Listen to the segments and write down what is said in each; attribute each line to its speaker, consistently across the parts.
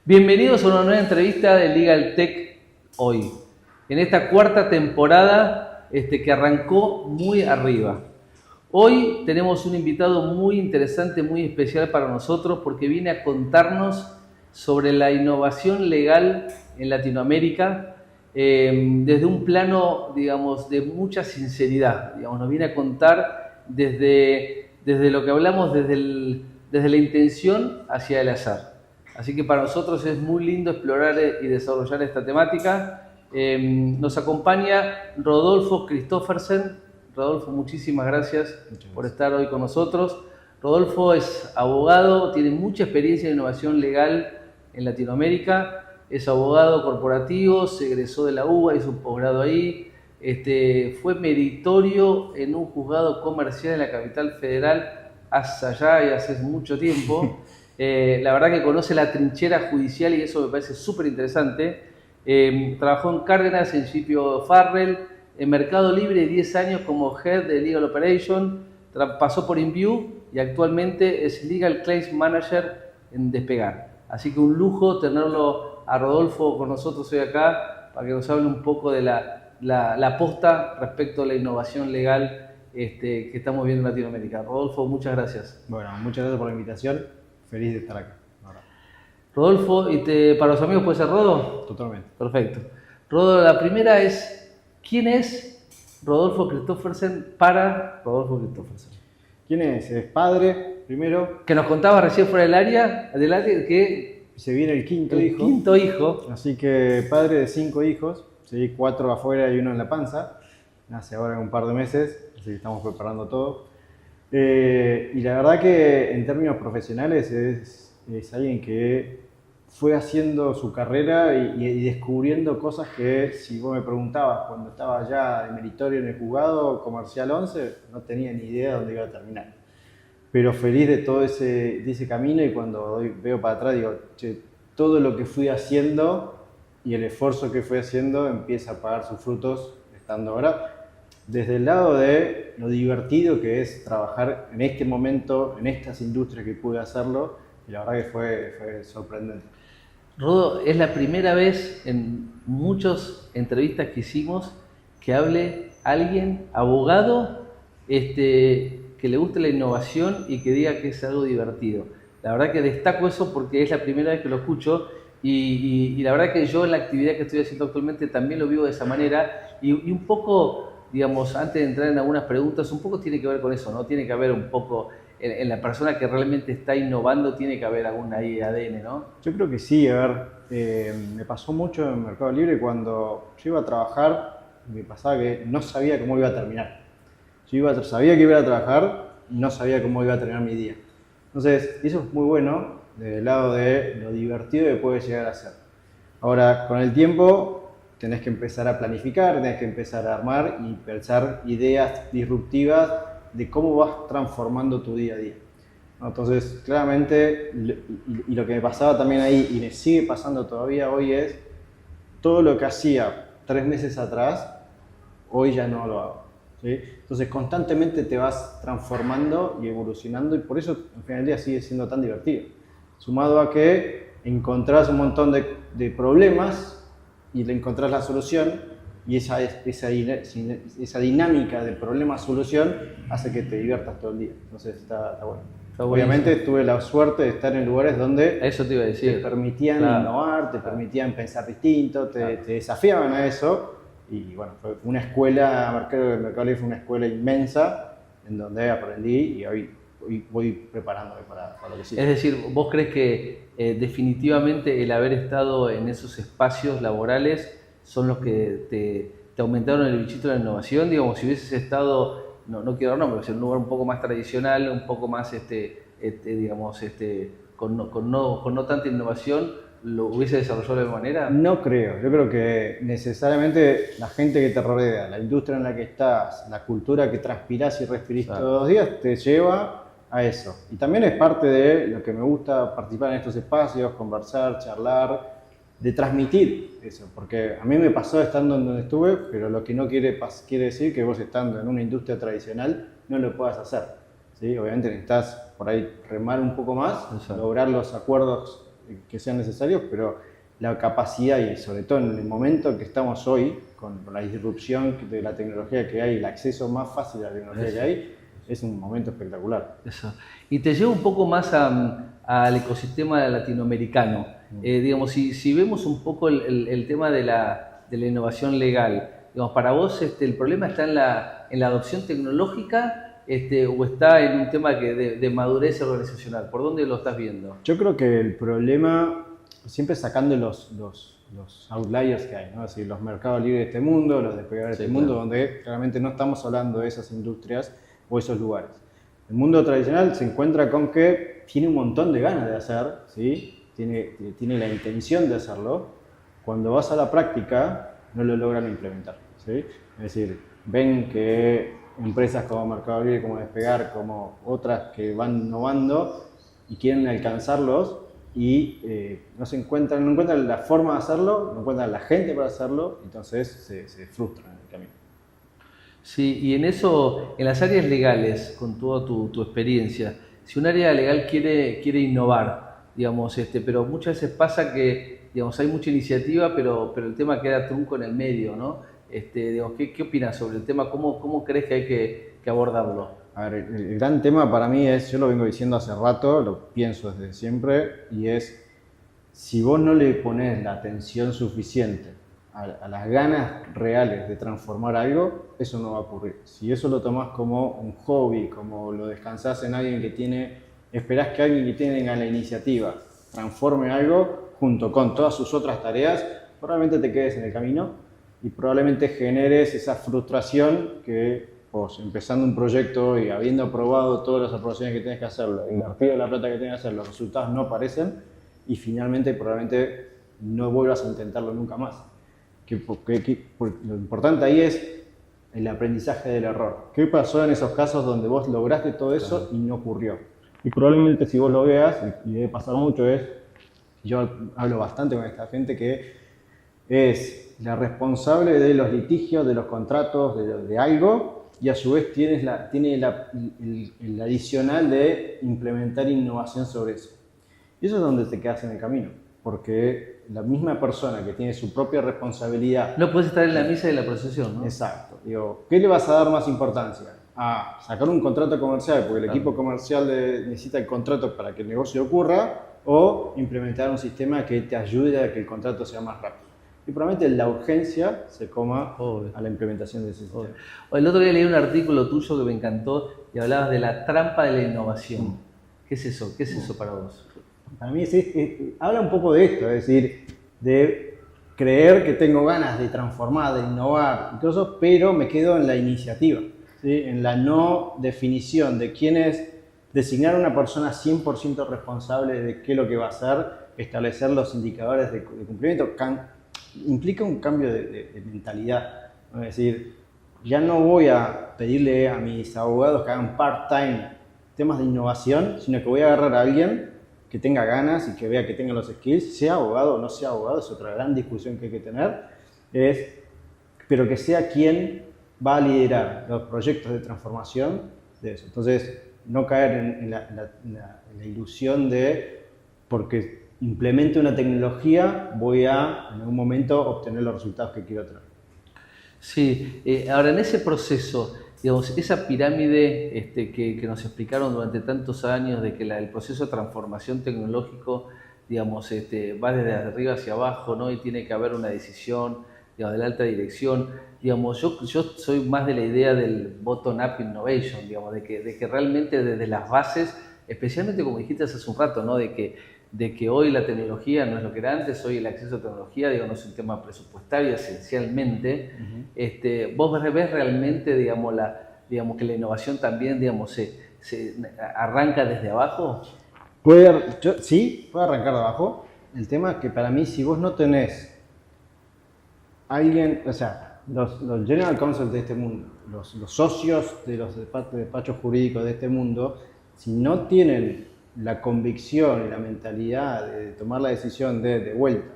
Speaker 1: Bienvenidos a una nueva entrevista de Legal Tech hoy, en esta cuarta temporada que arrancó muy arriba. Hoy tenemos un invitado muy interesante, muy especial para nosotros porque viene a contarnos sobre la innovación legal en Latinoamérica desde un plano, digamos, de mucha sinceridad. Digamos, nos viene a contar desde lo que hablamos, desde la intención hacia el azar. Así que para nosotros es muy lindo explorar y desarrollar esta temática. Nos acompaña Rodolfo Christoffersen. Rodolfo, muchísimas gracias por estar hoy con nosotros. Rodolfo es abogado, tiene mucha experiencia en innovación legal en Latinoamérica. Es abogado corporativo, se egresó de la UBA, hizo un posgrado ahí. Fue meritorio en un juzgado comercial en la capital federal hace mucho tiempo. La verdad que conoce la trinchera judicial y eso me parece súper interesante. Trabajó en Cárdenas, en Scipio Farrell, en Mercado Libre 10 años como Head de Legal Operation, pasó por InView y actualmente es Legal Claims Manager en Despegar. Así que un lujo tenerlo a Rodolfo con nosotros hoy acá para que nos hable un poco de la posta respecto a la innovación legal que estamos viendo en Latinoamérica. Rodolfo, muchas gracias.
Speaker 2: Bueno, muchas gracias por la invitación. Feliz de estar acá. Ahora.
Speaker 1: Rodolfo, para los amigos puede ser Rodo.
Speaker 2: Totalmente.
Speaker 1: Perfecto. Rodo, la primera es, ¿quién es Rodolfo Christoffersen para Rodolfo Christoffersen?
Speaker 2: ¿Quién es? Es padre, primero.
Speaker 1: Que nos contaba recién fuera del área que
Speaker 2: se viene el quinto hijo.
Speaker 1: Quinto hijo.
Speaker 2: Así que padre de 5 hijos, ¿sí? 4 afuera y 1 en la panza. Nace ahora en un par de meses, así que estamos preparando todo. Y la verdad que en términos profesionales es alguien que fue haciendo su carrera y descubriendo cosas que, si vos me preguntabas cuando estaba ya de meritorio en el juzgado comercial 11, no tenía ni idea de dónde iba a terminar. Pero feliz de todo ese camino, y cuando veo para atrás digo, che, todo lo que fui haciendo y el esfuerzo que fui haciendo empieza a pagar sus frutos estando ahora. Desde el lado de lo divertido que es trabajar en este momento, en estas industrias que pude hacerlo, y la verdad que fue sorprendente.
Speaker 1: Rodo, es la primera vez en muchas entrevistas que hicimos que hable alguien, abogado, que le guste la innovación y que diga que es algo divertido. La verdad que destaco eso porque es la primera vez que lo escucho y la verdad que yo en la actividad que estoy haciendo actualmente también lo vivo de esa manera y un poco, digamos, antes de entrar en algunas preguntas, un poco tiene que ver con eso, ¿no? Tiene que haber un poco, en la persona que realmente está innovando, tiene que haber algún ahí ADN, ¿no?
Speaker 2: Yo creo que sí, a ver, me pasó mucho en Mercado Libre cuando yo iba a trabajar, me pasaba que no sabía cómo iba a terminar. Sabía que iba a trabajar, no sabía cómo iba a terminar mi día. Entonces, eso es muy bueno del lado de lo divertido que puede llegar a ser. Ahora, con el tiempo, tenés que empezar a planificar, tenés que empezar a armar y pensar ideas disruptivas de cómo vas transformando tu día a día. Entonces, claramente, y lo que me pasaba también ahí, y me sigue pasando todavía hoy, es todo lo que hacía 3 meses atrás, hoy ya no lo hago. ¿Sí? Entonces, constantemente te vas transformando y evolucionando, y por eso, al final del día, sigue siendo tan divertido. Sumado a que encontrás un montón de problemas y le encontrás la solución, y esa dinámica de problema-solución hace que te diviertas todo el día. Entonces está bueno. Obviamente tuve la suerte de estar en lugares donde
Speaker 1: eso te iba a decir.
Speaker 2: Te permitían innovar, te permitían pensar distinto, te desafiaban a eso. Y bueno, fue una escuela, Mercado Libre fue una escuela inmensa en donde aprendí y hoy voy preparándome para lo que sigue.
Speaker 1: Es decir, ¿vos crees que definitivamente el haber estado en esos espacios laborales son los que te aumentaron el bichito de la innovación? Digamos, si hubieses estado, no quiero dar nombres, en un lugar un poco más tradicional, un poco más, con no tanta innovación, ¿lo hubiese desarrollado de alguna manera?
Speaker 2: No creo. Yo creo que necesariamente la gente que te rodea, la industria en la que estás, la cultura que transpirás y respirás todos los días, te lleva a eso. Y también es parte de lo que me gusta participar en estos espacios, conversar, charlar, de transmitir eso. Porque a mí me pasó estando en donde estuve, pero lo que no quiere decir que vos estando en una industria tradicional no lo puedas hacer. ¿Sí? Obviamente necesitas por ahí remar un poco más, lograr los acuerdos que sean necesarios, pero la capacidad y sobre todo en el momento que estamos hoy, con la disrupción de la tecnología que hay, el acceso más fácil a la tecnología que hay, es un momento espectacular.
Speaker 1: Eso. Y te llevo un poco más al ecosistema latinoamericano. Digamos, si vemos un poco el tema de la innovación legal, digamos, para vos el problema está en la adopción tecnológica o está en un tema de madurez organizacional. ¿Por dónde lo estás viendo?
Speaker 2: Yo creo que el problema, siempre sacando los outliers que hay, ¿no? Es decir, los mercados libres de este mundo, los despegadores de este mundo, donde claramente no estamos hablando de esas industrias o esos lugares. El mundo tradicional se encuentra con que tiene un montón de ganas de hacer, ¿sí? Tiene la intención de hacerlo. Cuando vas a la práctica, no lo logran implementar, ¿sí? Es decir, ven que empresas como Mercado Libre, como Despegar, como otras que van innovando y quieren alcanzarlos y no encuentran la forma de hacerlo, no encuentran la gente para hacerlo, entonces se frustran en el camino.
Speaker 1: Sí, y en eso, en las áreas legales, con toda tu experiencia, si un área legal quiere innovar, digamos, pero muchas veces pasa que, digamos, hay mucha iniciativa, pero el tema queda trunco en el medio, ¿no? Digamos, ¿qué opinas sobre el tema? ¿Cómo crees que hay que abordarlo?
Speaker 2: A ver, el gran tema para mí es, yo lo vengo diciendo hace rato, lo pienso desde siempre, y es, si vos no le pones la atención suficiente a las ganas reales de transformar algo, eso no va a ocurrir. Si eso lo tomás como un hobby, como lo descansás en alguien esperás que alguien que tenga la iniciativa transforme algo junto con todas sus otras tareas, probablemente te quedes en el camino y probablemente generes esa frustración que vos, empezando un proyecto y habiendo aprobado todas las aprobaciones que tenés que hacerlo, invertido la plata que tenés que hacer, los resultados no aparecen y finalmente probablemente no vuelvas a intentarlo nunca más. Lo importante ahí es el aprendizaje del error. ¿Qué pasó en esos casos donde vos lograste todo eso y no ocurrió? Y probablemente si vos lo veas, y debe pasar mucho, yo hablo bastante con esta gente que es la responsable de los litigios, de los contratos, de algo, y a su vez tiene el adicional de implementar innovación sobre eso. Y eso es donde te quedas en el camino, porque la misma persona que tiene su propia responsabilidad...
Speaker 1: No puedes estar en la misa de la procesión, ¿no?
Speaker 2: Exacto. Digo, ¿qué le vas a dar más importancia? A sacar un contrato comercial, porque el equipo comercial necesita el contrato para que el negocio ocurra, o implementar un sistema que te ayude a que el contrato sea más rápido. Y probablemente la urgencia se coma a la implementación de ese sistema.
Speaker 1: El otro día leí un artículo tuyo que me encantó y hablabas de la trampa de la innovación. ¿Qué es eso? ¿Qué es eso para vos?
Speaker 2: Para mí habla un poco de esto, es decir, de creer que tengo ganas de transformar, de innovar, incluso, pero me quedo en la iniciativa, ¿sí? En la no definición de quién es, designar a una persona 100% responsable de qué es lo que va a hacer, establecer los indicadores de cumplimiento, implica un cambio de mentalidad, ¿no? Es decir, ya no voy a pedirle a mis abogados que hagan part-time temas de innovación, sino que voy a agarrar a alguien que tenga ganas y que vea que tenga los skills, sea abogado o no sea abogado, es otra gran discusión que hay que tener, pero que sea quien va a liderar los proyectos de transformación de eso. Entonces, no caer en la ilusión de, porque implemente una tecnología, voy a en algún momento obtener los resultados que quiero tener.
Speaker 1: Sí, ahora en ese proceso, digamos, esa pirámide que nos explicaron durante tantos años de que el proceso de transformación tecnológico, digamos, va desde arriba hacia abajo, ¿no? Y tiene que haber una decisión, digamos, de la alta dirección. Digamos, yo soy más de la idea del bottom-up innovation, digamos, de que realmente desde las bases, especialmente como dijiste hace un rato, ¿no? De que hoy la tecnología no es lo que era antes, hoy el acceso a tecnología, digamos, no es un tema presupuestario esencialmente. ¿Vos ves realmente, digamos, que la innovación también, digamos, se arranca desde abajo?
Speaker 2: Sí, puede arrancar de abajo. El tema es que para mí, si vos no tenés alguien, o sea, los general counsel de este mundo, los socios de los despachos jurídicos de este mundo, si no tienen la convicción y la mentalidad de tomar la decisión de vuelta,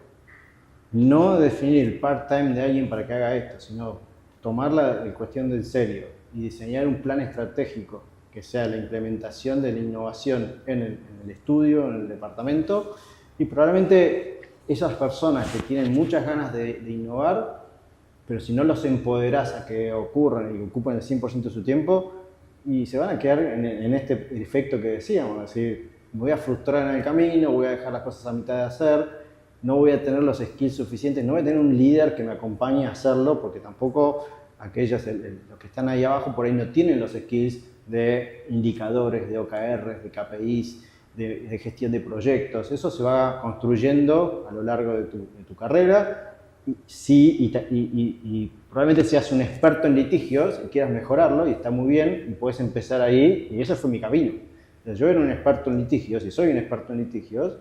Speaker 2: no definir el part-time de alguien para que haga esto, sino tomar la cuestión del serio y diseñar un plan estratégico que sea la implementación de la innovación en el estudio, en el departamento, Y probablemente esas personas que tienen muchas ganas de innovar, pero si no los empoderás a que ocurran y que ocupen el 100% de su tiempo, y se van a quedar en este efecto que decíamos, es decir, me voy a frustrar en el camino, voy a dejar las cosas a mitad de hacer, no voy a tener los skills suficientes, no voy a tener un líder que me acompañe a hacerlo, porque tampoco aquellos, los que están ahí abajo por ahí no tienen los skills de indicadores, de OKRs, de KPIs, de gestión de proyectos. Eso se va construyendo a lo largo de tu carrera. Sí, y probablemente seas un experto en litigios y quieras mejorarlo, y está muy bien, y puedes empezar ahí, y ese fue mi camino. Entonces, yo era un experto en litigios, y soy un experto en litigios,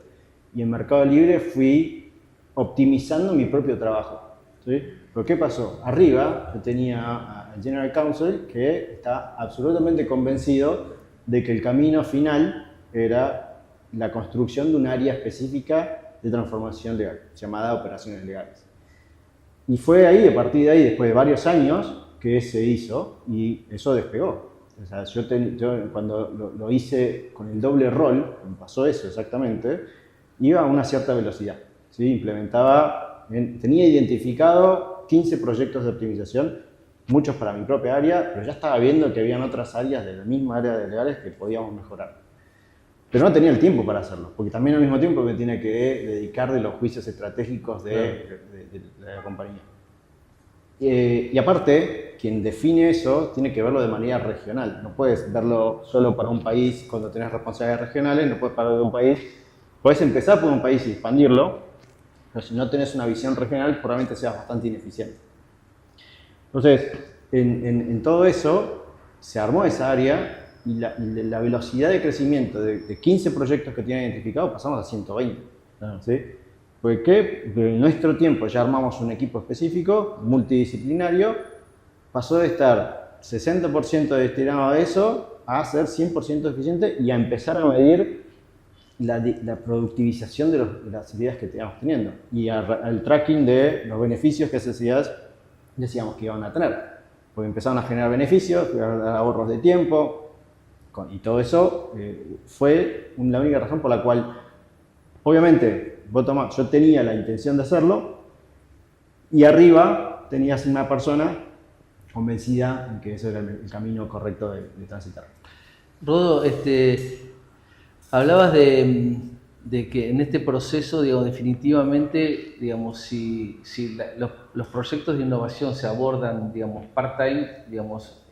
Speaker 2: y en Mercado Libre fui optimizando mi propio trabajo, ¿sí? Pero ¿qué pasó? Arriba yo tenía al General Counsel que está absolutamente convencido de que el camino final era la construcción de un área específica de transformación legal, llamada operaciones legales. Y fue ahí, a partir de ahí, después de varios años, que se hizo y eso despegó. O sea, yo cuando lo hice con el doble rol, me pasó eso exactamente, iba a una cierta velocidad, ¿sí? Tenía identificado 15 proyectos de optimización, muchos para mi propia área, pero ya estaba viendo que habían otras áreas de la misma área de legales que podíamos mejorar. Pero no tenía el tiempo para hacerlo, porque también al mismo tiempo me tenía que dedicar de los juicios estratégicos de la compañía. Y aparte, quien define eso tiene que verlo de manera regional. No puedes verlo solo para un país cuando tenés responsabilidades regionales, no puedes parar de un país. Puedes empezar por un país y expandirlo, pero si no tenés una visión regional, probablemente seas bastante ineficiente. Entonces, en todo eso, se armó esa área. Y la velocidad de crecimiento de 15 proyectos que tienen identificado pasamos a 120. ¿Sí? Porque en nuestro tiempo ya armamos un equipo específico, multidisciplinario, pasó de estar 60% destinado a eso a ser 100% eficiente y a empezar a medir la productivización de las ideas que teníamos teniendo y al tracking de los beneficios que esas ideas decíamos que iban a tener. Porque empezaron a generar beneficios, a dar ahorros de tiempo. Y todo eso fue la única razón por la cual, obviamente, yo tenía la intención de hacerlo y arriba tenías una persona convencida en que ese era el camino correcto de transitar.
Speaker 1: Rodo, hablabas de que en este proceso, digamos, definitivamente, digamos, si los proyectos de innovación se abordan, digamos, part-time, digamos,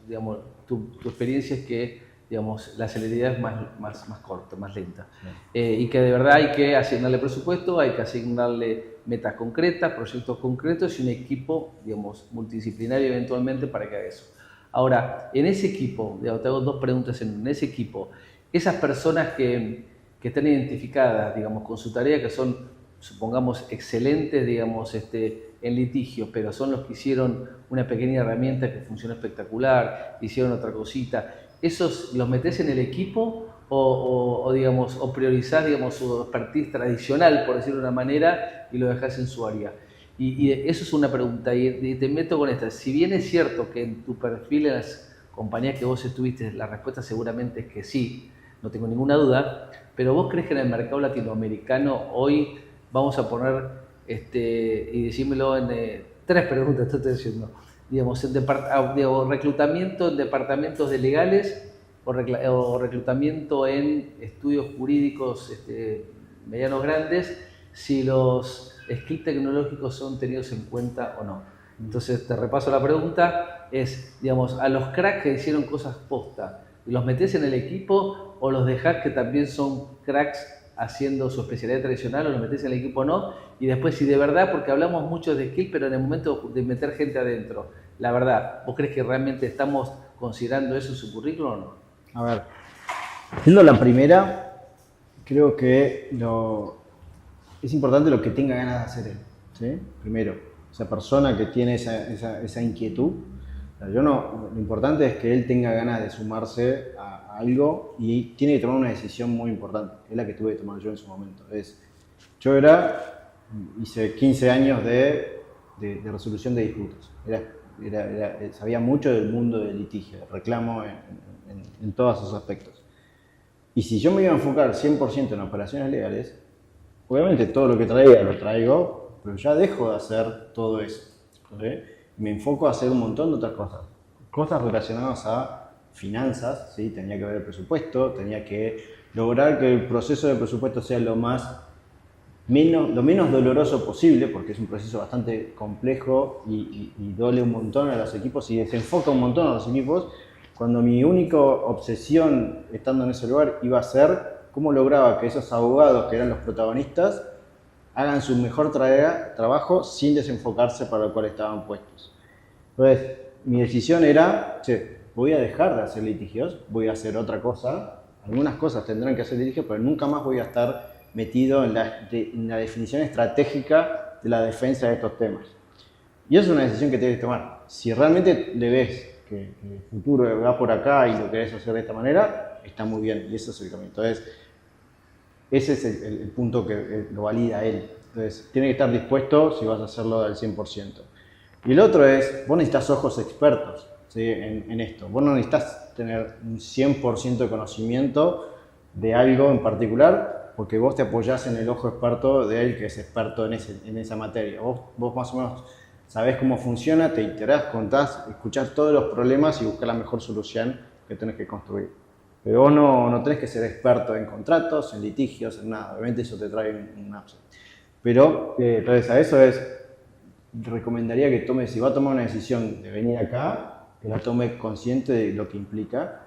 Speaker 1: tu experiencia es que, digamos, la celeridad es más corta, más lenta. Y que de verdad hay que asignarle presupuesto, hay que asignarle metas concretas, proyectos concretos y un equipo, digamos, multidisciplinario eventualmente para que haga eso. Ahora, en ese equipo, digamos, te hago dos preguntas en ese equipo, esas personas que están identificadas, digamos, con su tarea, que son, supongamos, excelentes, digamos, en litigio, pero son los que hicieron una pequeña herramienta que funcionó espectacular, hicieron otra cosita, ¿esos los metés en el equipo digamos, o priorizás, digamos, su expertise tradicional, por decirlo de una manera, y lo dejás en su área? Y eso es una pregunta, y te meto con esta. Si bien es cierto que en tu perfil, en las compañías que vos estuviste, la respuesta seguramente es que sí, no tengo ninguna duda, pero ¿vos crees que en el mercado latinoamericano hoy, vamos a poner, y decímelo en tres preguntas, te estoy diciendo, digamos, reclutamiento en departamentos de legales o reclutamiento en estudios jurídicos medianos grandes, si los skills tecnológicos son tenidos en cuenta o no? Entonces, te repaso la pregunta, digamos, a los cracks que hicieron cosas posta, ¿los metés en el equipo o los dejás que también son cracks haciendo su especialidad tradicional, o los metés en el equipo o no? Y después, si de verdad, porque hablamos mucho de skill, pero en el momento de meter gente adentro, la verdad, ¿vos crees que realmente estamos considerando eso en su currículum o no?
Speaker 2: A ver, siendo la primera, creo que es importante lo que tenga ganas de hacer él, ¿sí? Primero, esa persona que tiene esa inquietud. Lo importante es que él tenga ganas de sumarse a algo y tiene que tomar una decisión muy importante. Es la que tuve que tomar yo en su momento. Hice 15 años de resolución de disputas. Sabía mucho del mundo del litigio, del reclamo en todos esos aspectos. Y si yo me iba a enfocar 100% en operaciones legales, obviamente todo lo que traiga lo traigo, pero ya dejo de hacer todo eso. ¿Sí? Me enfoco a hacer un montón de otras cosas. Cosas relacionadas a finanzas, ¿sí? Tenía que ver el presupuesto, tenía que lograr que el proceso de presupuesto sea lo menos doloroso posible, porque es un proceso bastante complejo y duele un montón a los equipos y desenfoca un montón a los equipos, cuando mi única obsesión estando en ese lugar iba a ser cómo lograba que esos abogados que eran los protagonistas hagan su mejor trabajo sin desenfocarse para lo cual estaban puestos. Entonces, mi decisión era, che, voy a dejar de hacer litigios, voy a hacer otra cosa. Algunas cosas tendrán que hacer litigios, pero nunca más voy a estar metido en la definición estratégica de la defensa de estos temas. Y eso es una decisión que tienes que tomar. Si realmente le ves que el futuro va por acá y lo querés hacer de esta manera, está muy bien, y eso es el camino. Entonces, ese es el punto que lo valida él. Entonces, tiene que estar dispuesto si vas a hacerlo al 100%. Y el otro es, vos necesitas ojos expertos, ¿sí? en esto. Vos no necesitas tener un 100% de conocimiento de algo en particular, porque vos te apoyás en el ojo experto de él, que es experto en esa materia. Vos más o menos sabés cómo funciona, te enterás, contás, escuchás todos los problemas y buscás la mejor solución que tenés que construir. Pero vos no tenés que ser experto en contratos, en litigios, en nada. Obviamente eso te trae un upside. Pero, entonces a eso recomendaría que tome, si va a tomar una decisión de venir acá, que la tome consciente de lo que implica,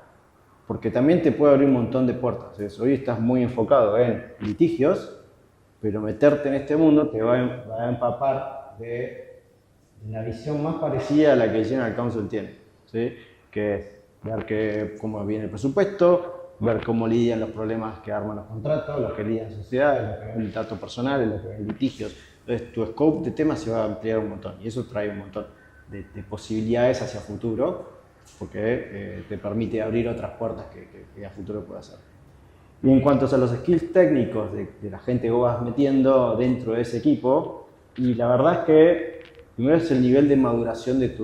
Speaker 2: porque también te puede abrir un montón de puertas. Entonces, hoy estás muy enfocado en litigios, pero meterte en este mundo te va a empapar de la visión más parecida a la que General Counsel tiene, ¿sí? Que es ver cómo viene el presupuesto, ver cómo lidian los problemas que arman los contratos, los que lidian sociedades, los que ven el dato personal, los que ven litigios. Entonces tu scope de temas se va a ampliar un montón y eso trae un montón de posibilidades hacia futuro, porque te permite abrir otras puertas que a futuro puedas hacer. Y en cuanto a los skills técnicos de la gente que vos vas metiendo dentro de ese equipo, y la verdad es que primero es el nivel de maduración de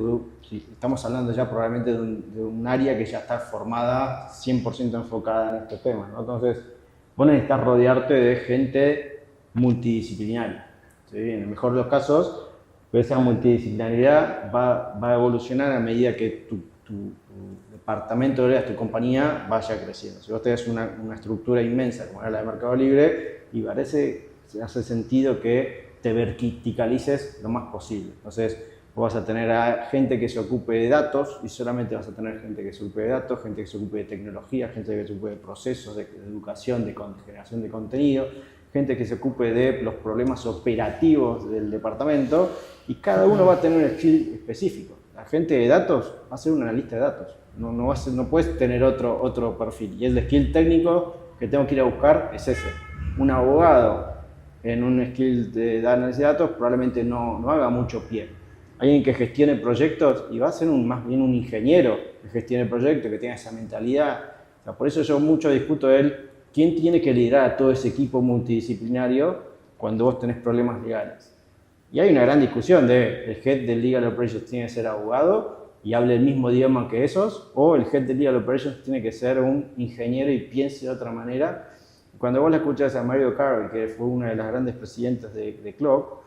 Speaker 2: si estamos hablando ya probablemente de un área que ya está formada 100% enfocada en este tema, ¿no? Entonces, vos necesitas rodearte de gente multidisciplinaria, ¿sí? En el mejor de los casos, pero esa multidisciplinaridad va a evolucionar a medida que tu departamento de tu compañía vaya creciendo. Si vos tenés una estructura inmensa como era la de Mercado Libre, y hace sentido que te verticalices lo más posible. Entonces, vos vas a tener a gente que se ocupe de datos y solamente vas a tener gente que se ocupe de datos, gente que se ocupe de tecnología, gente que se ocupe de procesos, de educación, de generación de contenido, gente que se ocupe de los problemas operativos del departamento y cada uno va a tener un skill específico. La gente de datos va a ser un analista de datos, no puedes tener otro perfil. Y el skill técnico que tengo que ir a buscar es ese. Un abogado en un skill de análisis de datos probablemente no haga mucho pie. Alguien que gestione proyectos y va a ser más bien un ingeniero que gestione proyectos, que tenga esa mentalidad. O sea, por eso yo mucho discuto quién tiene que liderar a todo ese equipo multidisciplinario cuando vos tenés problemas legales. Y hay una gran discusión de el head de Legal Operations tiene que ser abogado y hable el mismo idioma que esos, o el head de Legal Operations tiene que ser un ingeniero y piense de otra manera. Cuando vos le escuchás a Mario Carroll, que fue una de las grandes presidentas de Clock,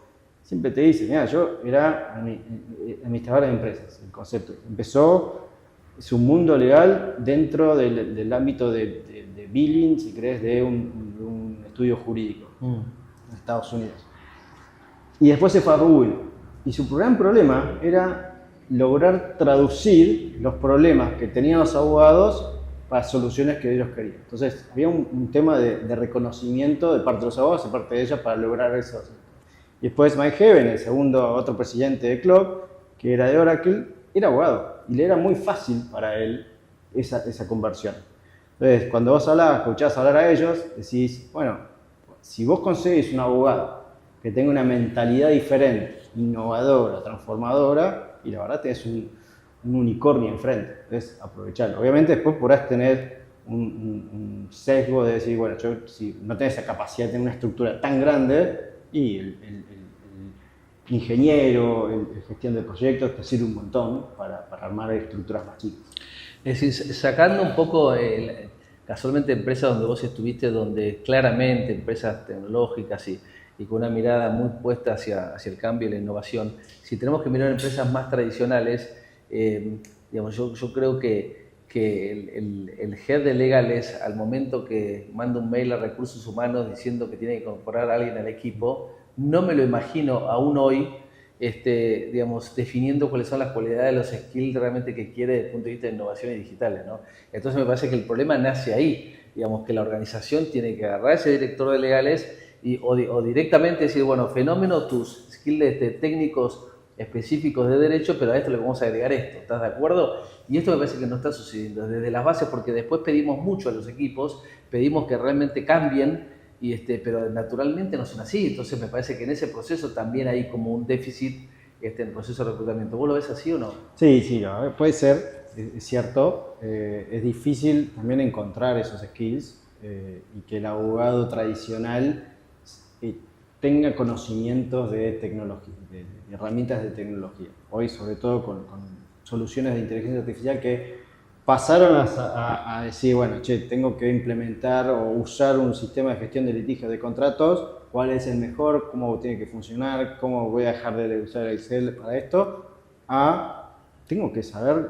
Speaker 2: siempre te dice, mira, yo era administrador de empresas, el concepto. Empezó su mundo legal dentro del ámbito de billing, si querés, de un estudio jurídico en Estados Unidos. Y después se fue a Google. Y su gran problema era lograr traducir los problemas que tenían los abogados para soluciones que ellos querían. Entonces, había un tema de reconocimiento de parte de los abogados y de parte de ellos para lograr eso. Y después Mike Heaven, otro presidente de Clock, que era de Oracle, era abogado. Y le era muy fácil para él esa conversión. Entonces, cuando vos escuchás hablar a ellos, decís, bueno, si vos conseguís un abogado que tenga una mentalidad diferente, innovadora, transformadora, y la verdad tenés un unicornio enfrente, entonces aprovecharlo. Obviamente después podrás tener un sesgo de decir, bueno, yo si no tenés esa capacidad de tener una estructura tan grande, y el ingeniero, el gestión de proyectos te sirve un montón para armar estructuras más chicas.
Speaker 1: Es decir, sacando un poco casualmente empresas donde vos estuviste, donde claramente empresas tecnológicas y con una mirada muy puesta hacia el cambio y la innovación. Si tenemos que mirar empresas más tradicionales, digamos, yo creo que el head de legales, al momento que manda un mail a recursos humanos diciendo que tiene que incorporar a alguien al equipo, no me lo imagino aún hoy, digamos, definiendo cuáles son las cualidades, los skills realmente que quiere desde el punto de vista de innovaciones digitales, ¿no? Entonces me parece que el problema nace ahí, digamos, que la organización tiene que agarrar a ese director de legales o directamente decir, bueno, fenómeno, tus skills técnicos específicos de derecho, pero a esto le vamos a agregar esto, ¿estás de acuerdo? Y esto me parece que no está sucediendo desde las bases, porque después pedimos mucho a los equipos, pedimos que realmente cambien, pero naturalmente no son así. Entonces me parece que en ese proceso también hay como un déficit en el proceso de reclutamiento. ¿Vos lo ves así o no?
Speaker 2: Sí, no, puede ser, es cierto. Es difícil también encontrar esos skills y que el abogado tradicional tenga conocimientos de tecnología, de herramientas de tecnología. Hoy, sobre todo con soluciones de inteligencia artificial que pasaron a decir, bueno, tengo que implementar o usar un sistema de gestión de litigios de contratos, cuál es el mejor, cómo tiene que funcionar, cómo voy a dejar de usar Excel para esto, tengo que saber,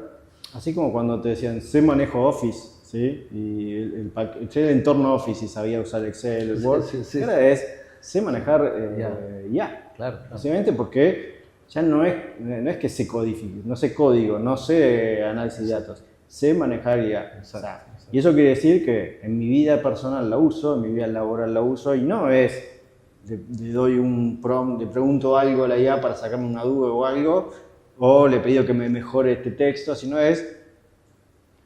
Speaker 2: así como cuando te decían, sé manejo Office, ¿sí? Y el entorno Office y sabía usar Excel, el Word, ahora es, sé manejar IA, claro. Básicamente porque ya no es que sé codifique, no sé código, no sé análisis de datos, sé manejar IA. Exacto. Y eso quiere decir que en mi vida personal la uso, en mi vida laboral la uso, y no es, le doy un prompt, le pregunto algo a la IA para sacarme una duda o algo, o le pido que me mejore este texto, sino es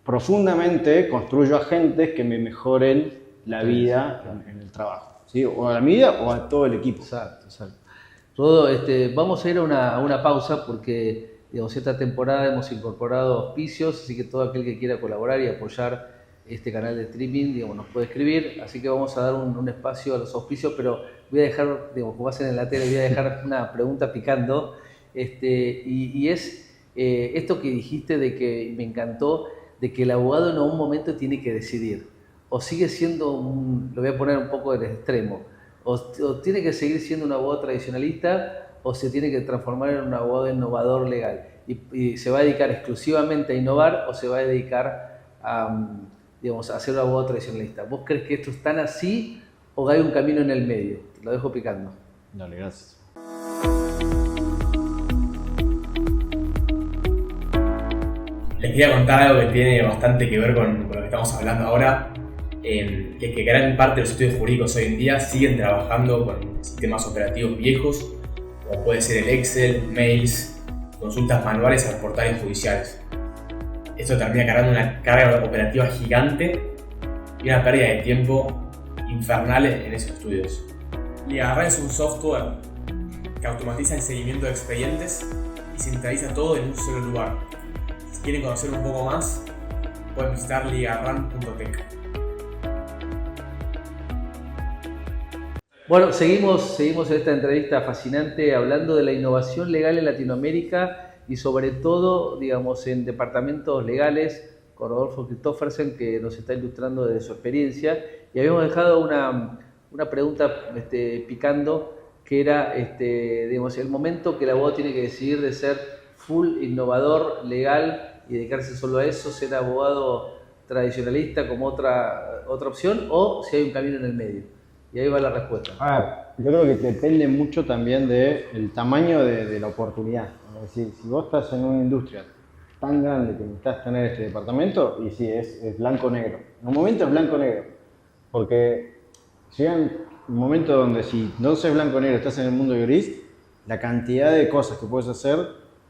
Speaker 2: profundamente construyo agentes que me mejoren la vida en el trabajo, ¿sí? O a la vida o a todo el equipo.
Speaker 1: Exacto. Rodo, vamos a ir a una pausa porque, digamos, esta temporada hemos incorporado auspicios, así que todo aquel que quiera colaborar y apoyar este canal de streaming, digamos, nos puede escribir, así que vamos a dar un espacio a los auspicios, pero voy a dejar, digamos, como hacen en la tele, voy a dejar una pregunta picando, y es esto que dijiste de que me encantó, de que el abogado en algún momento tiene que decidir, o sigue siendo lo voy a poner un poco del extremo, o tiene que seguir siendo un abogado tradicionalista, o se tiene que transformar en un abogado innovador legal, y se va a dedicar exclusivamente a innovar, o se va a dedicar a ser un abogado tradicionalista. ¿Vos crees que esto es tan así o hay un camino en el medio? Te lo dejo picando.
Speaker 2: Dale, gracias.
Speaker 3: Les quería contar algo que tiene bastante que ver con lo que estamos hablando ahora, que es que gran parte de los estudios jurídicos hoy en día siguen trabajando con sistemas operativos viejos, como puede ser el Excel, mails, consultas manuales a los portales judiciales. Esto termina cargando una carga operativa gigante y una pérdida de tiempo infernal en esos estudios. LegalRun es un software que automatiza el seguimiento de expedientes y centraliza todo en un solo lugar. Si quieren conocer un poco más, pueden visitar legalrun.tech.
Speaker 1: Bueno, seguimos en esta entrevista fascinante hablando de la innovación legal en Latinoamérica y sobre todo, digamos, en departamentos legales, con Rodolfo Christoffersen, que nos está ilustrando desde su experiencia. Y habíamos dejado una pregunta picando, que era digamos, el momento que el abogado tiene que decidir de ser full innovador legal y dedicarse solo a eso, ser abogado tradicionalista como otra opción, o si hay un camino en el medio. Y ahí va la respuesta.
Speaker 2: Yo creo que depende mucho también del tamaño de la oportunidad. Es decir, si vos estás en una industria tan grande que necesitas tener este departamento, y sí, es blanco-negro. En un momento es blanco-negro, porque llega un momento donde si no sos blanco-negro, estás en el mundo gris, la cantidad de cosas que puedes hacer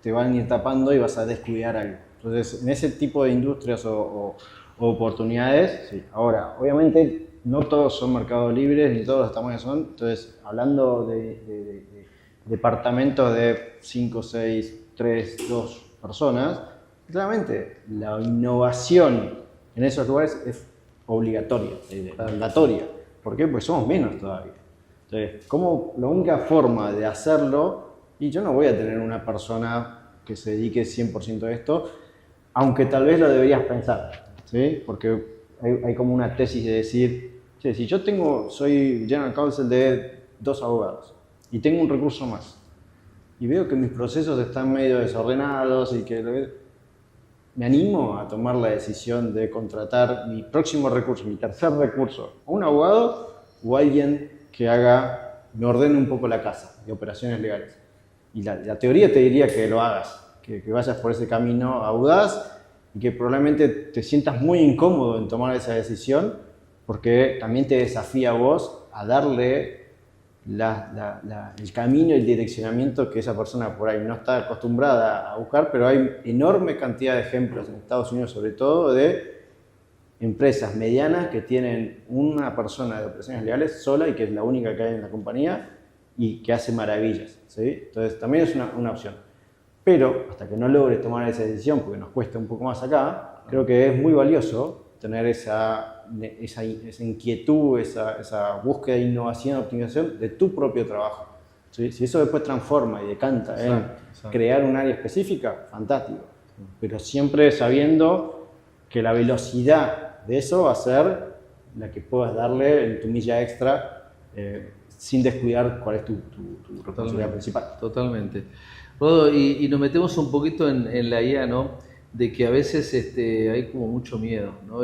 Speaker 2: te van a ir tapando y vas a descuidar algo. Entonces, en ese tipo de industrias o oportunidades, sí. Ahora, obviamente, no todos son mercados libres, ni todos los tamaños son. Entonces, hablando de departamentos de 5, 6, 3, 2 personas, claramente la innovación en esos lugares es obligatoria, mandatoria. ¿Por qué? Pues somos menos todavía. Entonces, la única forma de hacerlo, y yo no voy a tener una persona que se dedique 100% a esto, aunque tal vez lo deberías pensar, ¿sí? Porque hay como una tesis de decir, che, si yo soy General Counsel de 2 abogados y tengo un recurso más y veo que mis procesos están medio desordenados y que me animo a tomar la decisión de contratar mi próximo recurso, mi tercer recurso, a un abogado o alguien que me ordene un poco la casa de operaciones legales. Y la teoría te diría que lo hagas, que vayas por ese camino audaz y que probablemente te sientas muy incómodo en tomar esa decisión porque también te desafía a vos a darle el camino y el direccionamiento que esa persona por ahí no está acostumbrada a buscar, pero hay enorme cantidad de ejemplos en Estados Unidos sobre todo de empresas medianas que tienen una persona de operaciones legales sola y que es la única que hay en la compañía y que hace maravillas, ¿sí? Entonces también es una opción. Pero hasta que no logres tomar esa decisión, porque nos cuesta un poco más acá, creo que es muy valioso tener esa inquietud, esa búsqueda de innovación, optimización de tu propio trabajo. ¿Sí? Si eso después transforma y decanta en crear un área específica, fantástico. Pero siempre sabiendo que la velocidad de eso va a ser la que puedas darle en tu milla extra sin descuidar cuál es tu responsabilidad principal.
Speaker 1: Totalmente. Rodo, y nos metemos un poquito en la IA, ¿no? De que a veces hay como mucho miedo, ¿no?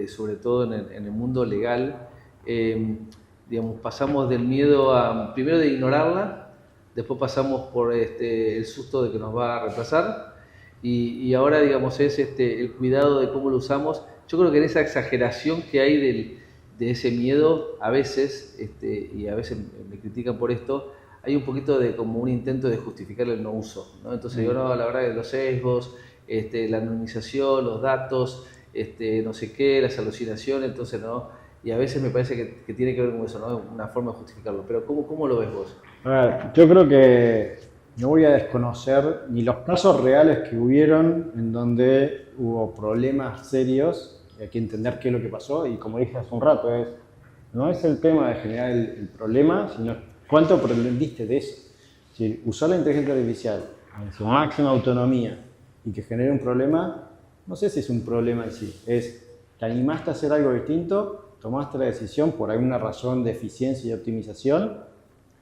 Speaker 1: Sobre todo en el mundo legal. Digamos, pasamos del miedo primero de ignorarla, después pasamos por el susto de que nos va a reemplazar y ahora, digamos, es el cuidado de cómo lo usamos. Yo creo que en esa exageración que hay de ese miedo, a veces, y a veces me critican por esto, hay un poquito de como un intento de justificar el no uso, ¿no? Entonces digo, no, la verdad que los sesgos, la anonimización, los datos, no sé qué, las alucinaciones, entonces no, y a veces me parece que tiene que ver con eso, ¿no? Una forma de justificarlo, pero ¿cómo lo ves vos?
Speaker 2: A ver, yo creo que no voy a desconocer ni los casos reales que hubieron en donde hubo problemas serios, y hay que entender qué es lo que pasó, y como dije hace un rato, no es el tema de generar el problema, sino cuánto aprendiste de eso. Es decir, usar la inteligencia artificial en su máxima autonomía y que genere un problema, no sé si es un problema en sí, te animaste a hacer algo distinto, tomaste la decisión por alguna razón de eficiencia y optimización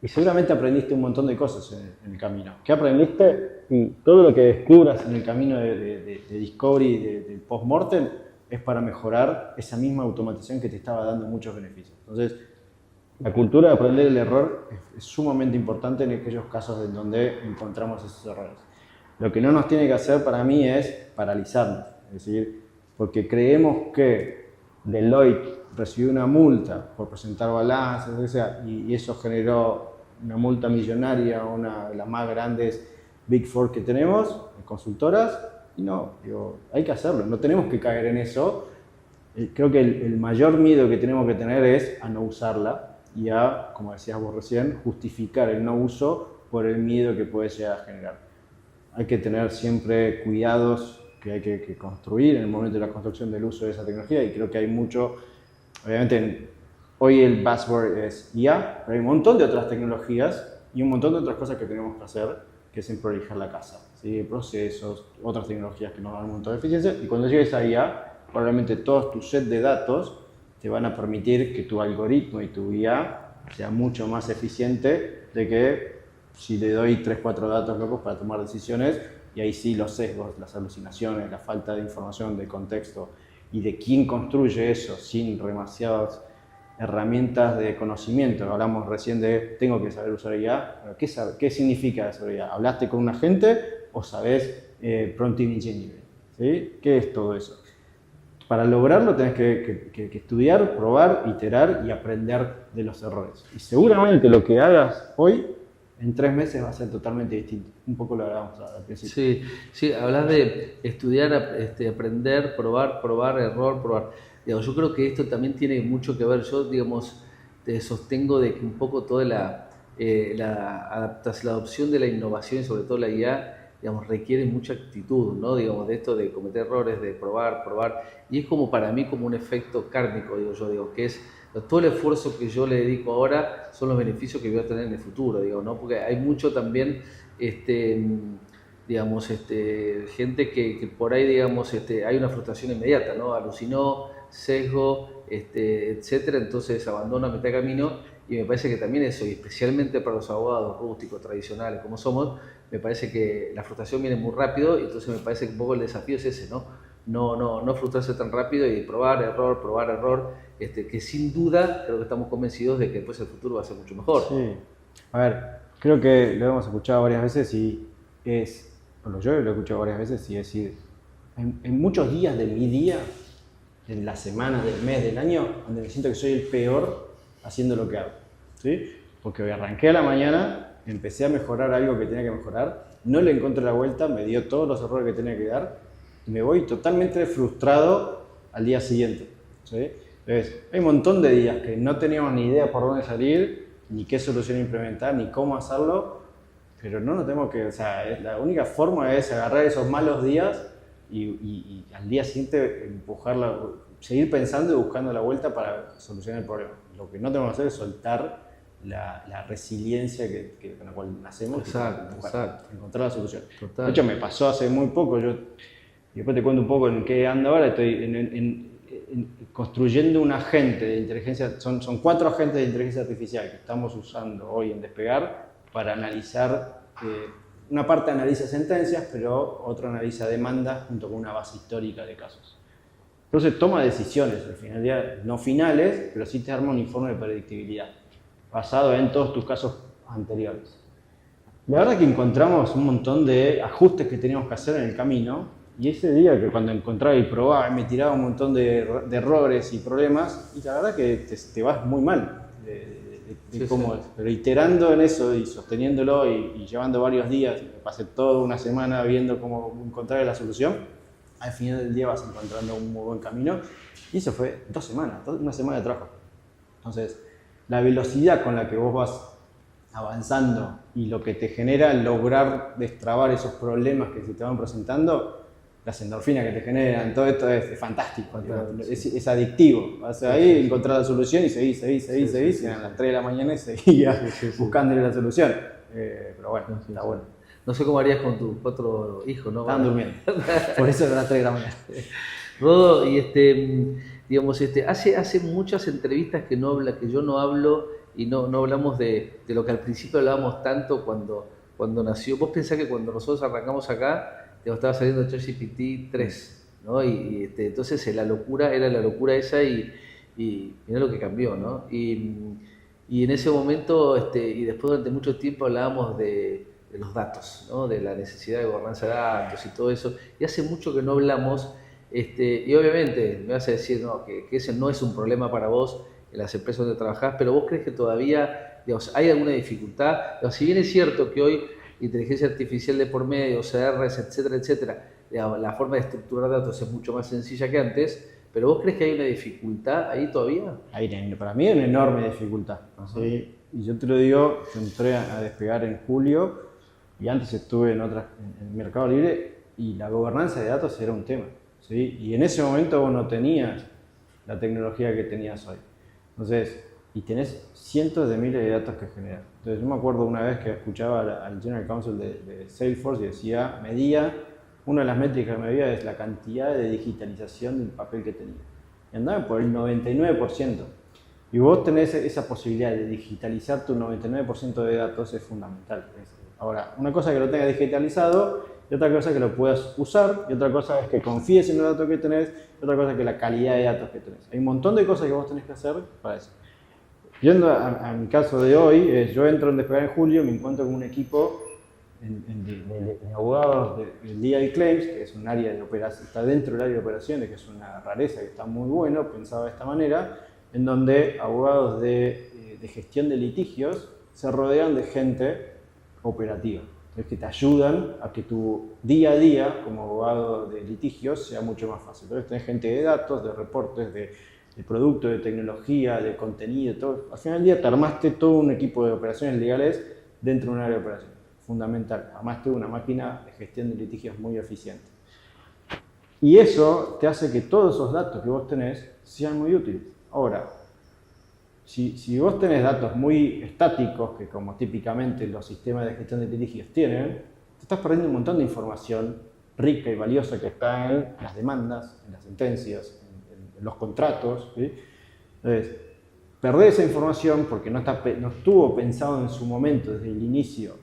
Speaker 2: y seguramente aprendiste un montón de cosas en el camino. ¿Qué aprendiste? Y todo lo que descubras en el camino de discovery, de post-mortem, es para mejorar esa misma automatización que te estaba dando muchos beneficios. Entonces, la cultura de aprender el error es sumamente importante en aquellos casos en donde encontramos esos errores. Lo que no nos tiene que hacer para mí es paralizarnos, es decir, porque creemos que Deloitte recibió una multa por presentar balances, o sea, y eso generó una multa millonaria, una de las más grandes Big Four que tenemos, consultoras, y no, hay que hacerlo, no tenemos que caer en eso. Creo que el mayor miedo que tenemos que tener es a no usarla y a, como decías vos recién, justificar el no uso por el miedo que puede llegar a generar. Hay que tener siempre cuidados que hay que construir en el momento de la construcción del uso de esa tecnología y creo que hay mucho, obviamente hoy el buzzword es IA, pero hay un montón de otras tecnologías y un montón de otras cosas que tenemos que hacer, que es prolijar la casa, ¿sí? Procesos, otras tecnologías que nos dan un montón de eficiencia y cuando llegues a IA, probablemente todos tus set de datos te van a permitir que tu algoritmo y tu IA sea mucho más eficiente de que si le doy 3 o 4 datos locos para tomar decisiones y ahí sí los sesgos, las alucinaciones, la falta de información, de contexto y de quién construye eso sin demasiadas herramientas de conocimiento. Hablamos recién de tengo que saber usar IA. ¿Qué significa saber IA? ¿Hablaste con un agente o sabés prompt engineering? ¿Sí? ¿Qué es todo eso? Para lograrlo tenés que estudiar, probar, iterar y aprender de los errores. Y seguramente lo que hagas hoy, en 3 meses va a ser totalmente distinto. Un poco lo hablábamos al principio.
Speaker 1: Sí, hablas de estudiar, aprender, probar, error, probar. Digamos, yo creo que esto también tiene mucho que ver. Yo, digamos, te sostengo de que un poco toda la adopción de la innovación y sobre todo la IA, digamos, requiere mucha actitud, ¿no? Digamos, de esto de cometer errores, de probar. Y es como para mí como un efecto kármico, digo, que es todo el esfuerzo que yo le dedico ahora son los beneficios que voy a tener en el futuro, digo, ¿no? Porque hay mucho también, digamos, gente que por ahí, digamos, hay una frustración inmediata, ¿no? Alucinó, sesgo, etcétera, entonces abandono a mitad de camino y me parece que también eso, y especialmente para los abogados rústicos, tradicionales como somos, me parece que la frustración viene muy rápido y entonces me parece que un poco el desafío es ese, ¿no? No frustrarse tan rápido y probar, error, que sin duda creo que estamos convencidos de que después el futuro va a ser mucho mejor.
Speaker 2: Sí. A ver, creo que lo hemos escuchado varias veces y yo lo he escuchado varias veces y es decir, en muchos días de mi día, en la semana, del mes, del año, donde me siento que soy el peor haciendo lo que hago, ¿sí? Porque hoy arranqué a la mañana, empecé a mejorar algo que tenía que mejorar, no le encontré la vuelta, me dio todos los errores que tenía que dar y me voy totalmente frustrado al día siguiente, ¿sí? Entonces, hay un montón de días que no teníamos ni idea por dónde salir, ni qué solución implementar, ni cómo hacerlo, pero no nos tenemos que, o sea, la única forma es agarrar esos malos días y al día siguiente seguir pensando y buscando la vuelta para solucionar el problema. Lo que no tenemos que hacer es soltar la resiliencia con la cual nacemos y encontrar la solución.
Speaker 1: Total.
Speaker 2: De hecho, me pasó hace muy poco, y después te cuento un poco en qué ando ahora, estoy construyendo un agente de inteligencia, son 4 agentes de inteligencia artificial que estamos usando hoy en Despegar para analizar, una parte analiza sentencias, pero otra analiza demandas junto con una base histórica de casos. Entonces toma decisiones, al final del día, no finales, pero sí te arma un informe de predictibilidad, basado en todos tus casos anteriores. La verdad que encontramos un montón de ajustes que teníamos que hacer en el camino, y ese día que cuando encontraba y probaba, me tiraba un montón de errores y problemas, y la verdad que te vas muy mal de cómo es. Pero iterando en eso y sosteniéndolo y llevando varios días, me pasé toda una semana viendo cómo encontrar la solución, al final del día vas encontrando un muy buen camino, y eso fue 2 semanas, una semana de trabajo. Entonces, la velocidad con la que vos vas avanzando y lo que te genera lograr destrabar esos problemas que se te van presentando, las endorfinas que te generan, todo esto es fantástico, es adictivo. Vas ahí, encontrar la solución y seguís, y a las 3 de la mañana seguía buscándole la solución. Pero bueno, está bueno.
Speaker 1: No sé cómo harías con tus 4 hijos, ¿no?
Speaker 2: Estaban durmiendo, por eso eran las 3 de la mañana.
Speaker 1: Rodo, y digamos, hace muchas entrevistas que yo no hablo y no hablamos de lo que al principio hablábamos tanto cuando nació. Vos pensás que cuando nosotros arrancamos acá, estaba saliendo ChatGPT 3, ¿no? Entonces era la locura esa y mirá lo que cambió, ¿no? Y en ese momento, y después durante mucho tiempo hablábamos de los datos, ¿no? De la necesidad de gobernanza de datos y todo eso. Y hace mucho que no hablamos, y obviamente me vas a decir, no, que ese no es un problema para vos en las empresas donde trabajás, pero vos crees que todavía, digamos, hay alguna dificultad. Digamos, si bien es cierto que hoy inteligencia artificial de por medio, OCRs, etcétera, la forma de estructurar datos es mucho más sencilla que antes, pero ¿vos crees que hay una dificultad ahí todavía?
Speaker 2: Para mí hay una enorme dificultad, ¿sí? Y yo te lo digo, yo entré a Despegar en julio y antes estuve en el Mercado Libre y la gobernanza de datos era un tema, ¿sí? Y en ese momento vos no tenías la tecnología que tenías hoy. Entonces, y tenés cientos de miles de datos que generar. Entonces yo me acuerdo una vez que escuchaba al General Counsel de Salesforce y decía, una de las métricas que medía es la cantidad de digitalización del papel que tenía. Y andaban por el 99%. Y vos tenés esa posibilidad de digitalizar tu 99% de datos, es fundamental. Ahora, una cosa es que lo tengas digitalizado, y otra cosa es que lo puedas usar, y otra cosa es que confíes en los datos que tenés, y otra cosa es que la calidad de datos que tenés. Hay un montón de cosas que vos tenés que hacer para eso. Yendo a mi caso de hoy, yo entro en Despegar en julio, me encuentro con un equipo de abogados del Legal Claims, que es un área de operación, está dentro del área de operaciones, que es una rareza, que está muy bueno, pensado de esta manera, en donde abogados de gestión de litigios se rodean de gente operativa, entonces que te ayudan a que tu día a día como abogado de litigios sea mucho más fácil. Entonces tenés gente de datos, de reportes, de productos, de tecnología, de contenido, todo. Al final del día te armaste todo un equipo de operaciones legales dentro de un área de operaciones. Fundamental. Armaste una máquina de gestión de litigios muy eficiente. Y eso te hace que todos esos datos que vos tenés sean muy útiles. Ahora, si vos tenés datos muy estáticos, que como típicamente los sistemas de gestión de litigios tienen, te estás perdiendo un montón de información rica y valiosa que está en las demandas, en las sentencias, en los contratos, ¿sí? Entonces, perder esa información porque no estuvo pensado en su momento, desde el inicio,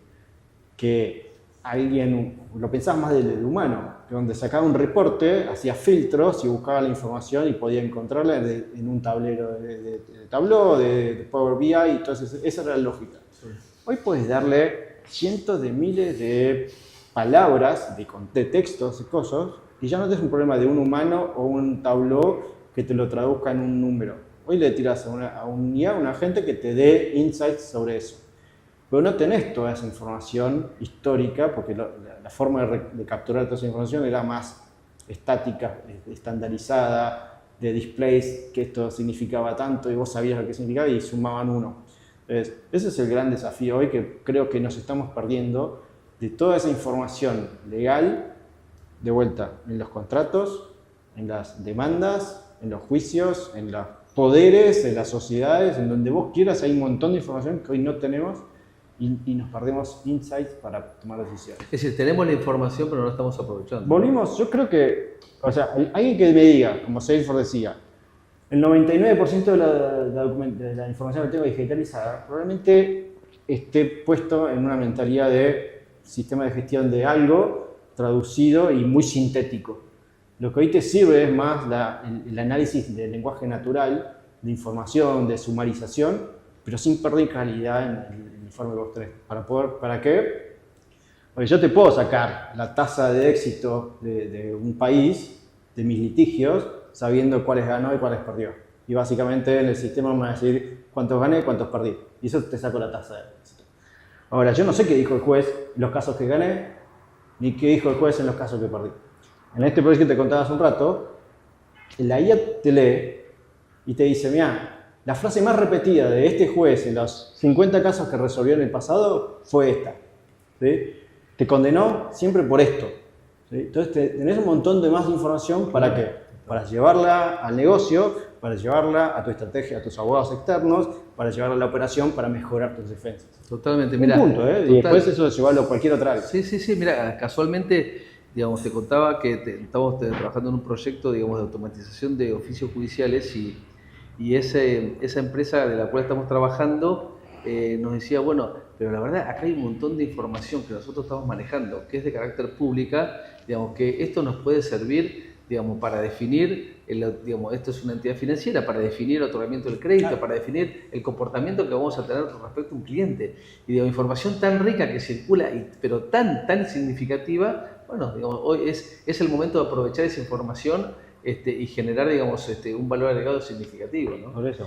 Speaker 2: que alguien lo pensaba más del humano, que donde sacaba un reporte, hacía filtros y buscaba la información y podía encontrarla en un tablero de Tableau, de Power BI, y entonces esa era la lógica. Sí. Hoy puedes darle cientos de miles de palabras, de textos, de cosas, y ya no tienes un problema de un humano o un Tableau que te lo traduzca en un número. Hoy le tiras a un IA, a una gente que te dé insights sobre eso. Pero no tenés toda esa información histórica, porque la forma de capturar toda esa información era más estática, estandarizada, de displays, que esto significaba tanto y vos sabías lo que significaba y sumaban uno. Entonces, ese es el gran desafío hoy, que creo que nos estamos perdiendo de toda esa información legal, de vuelta, en los contratos, en las demandas, en los juicios, en los poderes, en las sociedades, en donde vos quieras. Hay un montón de información que hoy no tenemos y nos perdemos insights para tomar decisiones.
Speaker 1: Es decir, tenemos la información pero no la estamos aprovechando.
Speaker 2: Volvimos, yo creo que, o sea, alguien que me diga, como Salesforce decía, el 99% de la información que tengo digitalizada probablemente esté puesto en una mentalidad de sistema de gestión de algo traducido y muy sintético. Lo que hoy te sirve es más el análisis del lenguaje natural, de información, de sumarización, pero sin perder calidad en el informe que vos tenés. ¿Para qué? Porque yo te puedo sacar la tasa de éxito de un país, de mis litigios, sabiendo cuáles ganó y cuáles perdió. Y básicamente en el sistema me va a decir cuántos gané y cuántos perdí. Y eso te saco la tasa de éxito. Ahora, yo no sé qué dijo el juez en los casos que gané, ni qué dijo el juez en los casos que perdí. En este proyecto que te contaba hace un rato, la IA te lee y te dice, mira, la frase más repetida de este juez en los 50 casos que resolvió en el pasado fue esta. ¿Sí? Te condenó siempre por esto. ¿Sí? Entonces tenés un montón de más información. ¿Para qué? Para llevarla al negocio, para llevarla a tu estrategia, a tus abogados externos, para llevarla a la operación, para mejorar tus defensas.
Speaker 1: Totalmente, mira.
Speaker 2: Un punto, ¿eh? Y después eso de llevarlo a cualquier otra área.
Speaker 1: Sí, mira, casualmente, digamos, te contaba que estamos trabajando en un proyecto, digamos, de automatización de oficios judiciales y esa empresa de la cual estamos trabajando nos decía, bueno, pero la verdad acá hay un montón de información que nosotros estamos manejando, que es de carácter pública, digamos, que esto nos puede servir, digamos, para definir, digamos, esto es una entidad financiera, para definir el otorgamiento del crédito,
Speaker 2: Claro,
Speaker 1: para definir el comportamiento que vamos a tener con respecto a un cliente. Y digamos, información tan rica que circula, pero tan significativa, bueno, digamos, hoy es el momento de aprovechar esa información y generar, digamos, un valor agregado significativo, ¿no?
Speaker 2: por eso.